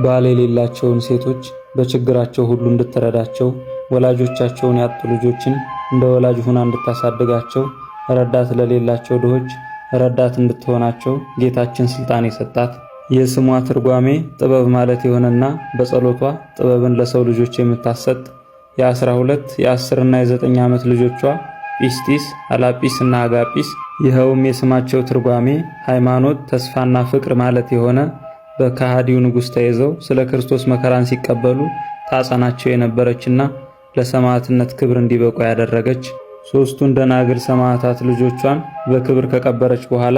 ባል የሌላቸውን ሴቶች በችግራቸው ሁሉ እንድትረዳቸው፣ ወላጆቻቸውን ያጡ ልጆችን እንደ ወላጅ ሆና እንድታሳድጋቸው፣ ረዳት ለሌላቸው ድሆች ረዳት እንድትሆናቸው ጌታችን ስልጣን የሰጣት። የስሟ ትርጓሜ ጥበብ ማለት የሆነና በጸሎቷ ጥበብን ለሰው ልጆች የምታሰጥ የ12 የ10 እና የ9 ዓመት ልጆቿ ጲስጢስ፣ አላጲስ እና አጋጲስ፣ ይኸውም የስማቸው ትርጓሜ ሃይማኖት፣ ተስፋና ፍቅር ማለት የሆነ በከሃዲው ንጉሥ ተይዘው ስለ ክርስቶስ መከራን ሲቀበሉ ታጸናቸው የነበረችና ለሰማዕትነት ክብር እንዲበቁ ያደረገች፣ ሦስቱን ደናግል ሰማዕታት ልጆቿን በክብር ከቀበረች በኋላ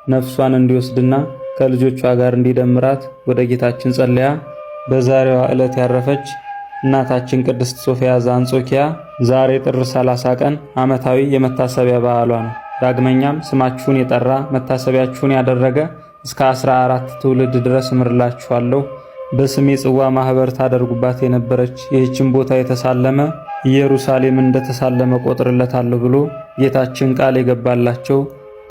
ነፍሷን እንዲወስድና ከልጆቿ ጋር እንዲደምራት ወደ ጌታችን ጸልያ በዛሬዋ ዕለት ያረፈች እናታችን ቅድስት ሶፊያ ዘአንጾኪያ ዛሬ ጥር 30 ቀን ዓመታዊ የመታሰቢያ በዓሏ ነው። ዳግመኛም ስማችሁን የጠራ መታሰቢያችሁን ያደረገ እስከ 14 ትውልድ ድረስ እምርላችኋለሁ። በስሜ ጽዋ ማህበር ታደርጉባት የነበረች ይህችን ቦታ የተሳለመ ኢየሩሳሌም እንደተሳለመ ቆጥርለታለሁ ብሎ ጌታችን ቃል የገባላቸው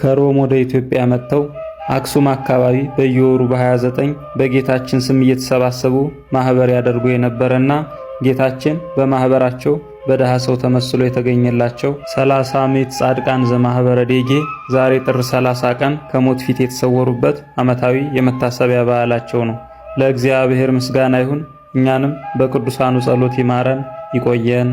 ከሮም ወደ ኢትዮጵያ መጥተው አክሱም አካባቢ በየወሩ በ29 በጌታችን ስም እየተሰባሰቡ ማህበር ያደርጉ የነበረና ጌታችን በማህበራቸው በደሃ ሰው ተመስሎ የተገኘላቸው 30 ምዕት ጻድቃን ዘማህበረ ዴጌ ዛሬ ጥር 30 ቀን ከሞት ፊት የተሰወሩበት ዓመታዊ የመታሰቢያ በዓላቸው ነው። ለእግዚአብሔር ምስጋና ይሁን። እኛንም በቅዱሳኑ ጸሎት ይማረን ይቆየን።